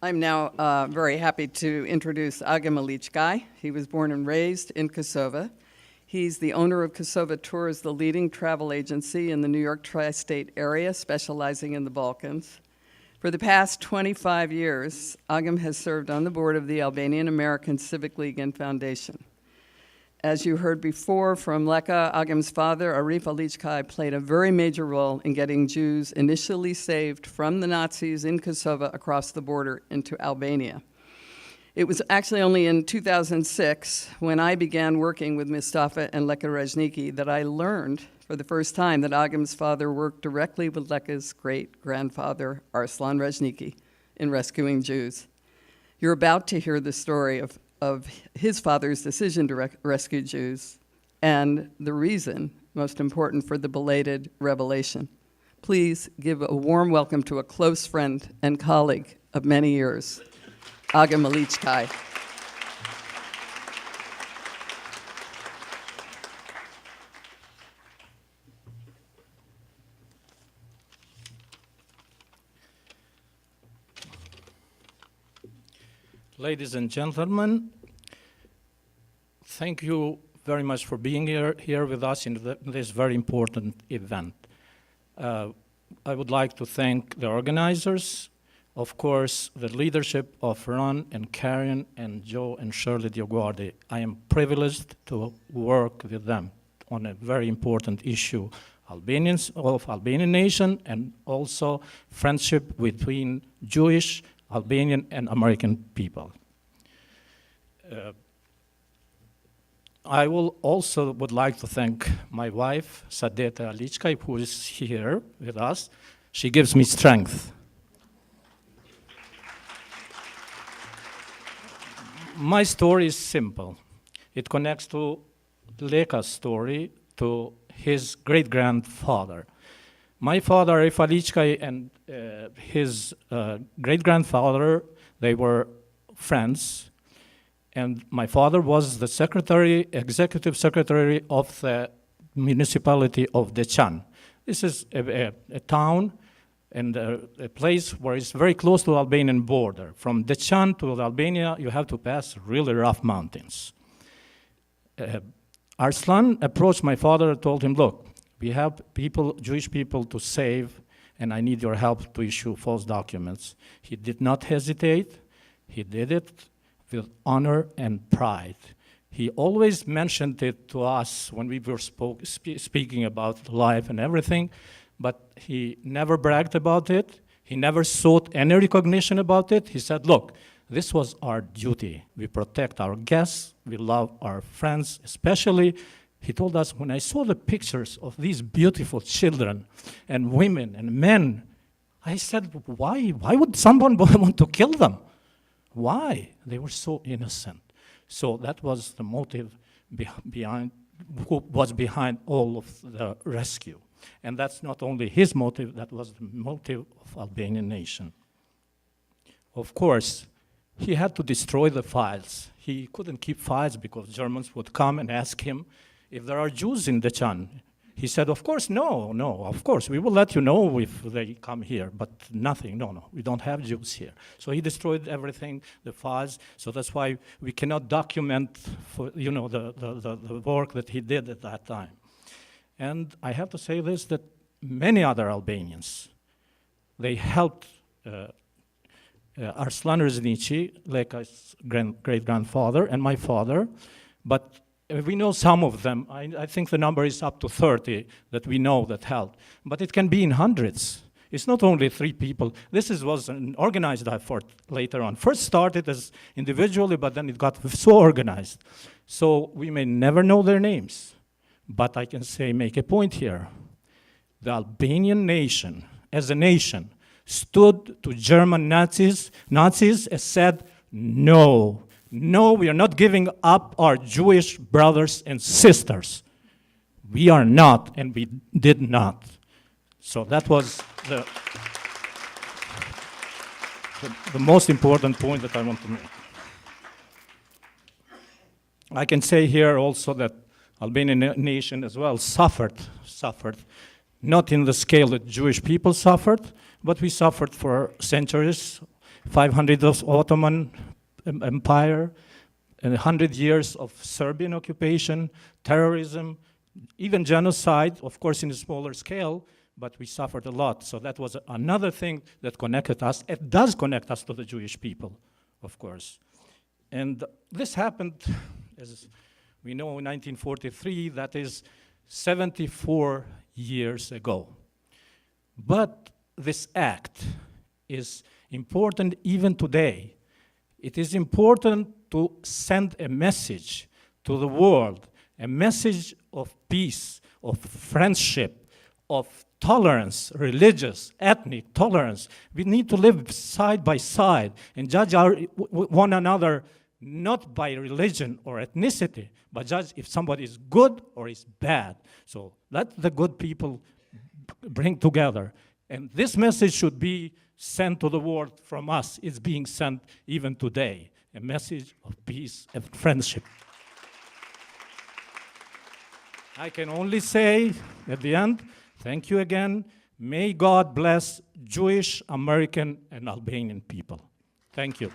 I'm now very happy to introduce Agim Alickaj. He was born and raised in Kosovo. He's the owner of Kosovo Tours, the leading travel agency in the New York tri-state area, specializing in the Balkans. For the past 25 years, Agim has served on the board of the Albanian American Civic League and Foundation. As you heard before from Leka, Agim's father, Arif Alickaj, played a very major role in getting Jews initially saved from the Nazis in Kosovo across the border into Albania. It was actually only in 2006, when I began working with Mustafa and Leka Rezhniki, that I learned for the first time that Agim's father worked directly with Leka's great-grandfather, Arslan Rezhniki, in rescuing Jews. You're about to hear the story of his father's decision to rescue Jews and the reason, most important, for the belated revelation. Please give a warm welcome to a close friend and colleague of many years, Agim Alickaj. Ladies and gentlemen, thank you very much for being here with us in this very important event. I would like to thank the organizers, of course, the leadership of Ron and Karen and Joe and Shirley DioGuardi. I am privileged to work with them on a very important issue, Albanians of Albanian nation, and also friendship between Jewish, Albanian and American people. I would like to thank my wife, Sadeta Alickaj, who is here with us. She gives me strength. My story is simple. It connects to Leka's story, to his great-grandfather. My father, Arif Alickaj, and his great-grandfather, they were friends. And my father was the executive secretary of the municipality of Dechan. This is a town and a place where it's very close to the Albanian border. From Dechan to Albania, you have to pass really rough mountains. Arslan approached my father and told him, look, we have Jewish people to save, and I need your help to issue false documents. He did not hesitate. He did it with honor and pride. He always mentioned it to us when we were speaking about life and everything, but he never bragged about it. He never sought any recognition about it. He said, look, this was our duty. We protect our guests. We love our friends, especially. He told us, when I saw the pictures of these beautiful children and women and men, I said, why would someone want to kill them? Why? They were so innocent. So that was the motive behind all of the rescue. And that's not only his motive, that was the motive of Albanian nation. Of course, he had to destroy the files. He couldn't keep files because Germans would come and ask him if there are Jews in Dechan. He said, of course, no, of course, we will let you know if they come here, but nothing, no, we don't have Jews here. So he destroyed everything, the files, so that's why we cannot document the work that he did at that time. And I have to say this, that many other Albanians, they helped Arslan Rezhniki, Leka's great-grandfather, and my father, but we know some of them. I think the number is up to 30 that we know that helped. But it can be in hundreds. It's not only 3 people. This was an organized effort later on. First started as individually, but then it got so organized. So we may never know their names. But I can make a point here. The Albanian nation, as a nation, stood to German Nazis and said, no. No, we are not giving up our Jewish brothers and sisters. We are not, and we did not. So that was the most important point that I want to make. I can say here also that Albanian nation as well suffered, not in the scale that Jewish people suffered, but we suffered for centuries. 500 of Ottoman Empire, and 100 years of Serbian occupation, terrorism, even genocide, of course in a smaller scale, but we suffered a lot. So that was another thing that connected us. It does connect us to the Jewish people, of course. And this happened, as we know, in 1943, that is 74 years ago. But this act is important even today. It is important to send a message to the world, a message of peace, of friendship, of tolerance, religious, ethnic tolerance. We need to live side by side and judge one another not by religion or ethnicity, but judge if somebody is good or is bad. So let the good people bring together. And this message should be sent to the world from us. It's being sent even today, a message of peace and friendship. I can only say at the end, thank you again. May God bless Jewish, American, and Albanian people. Thank you.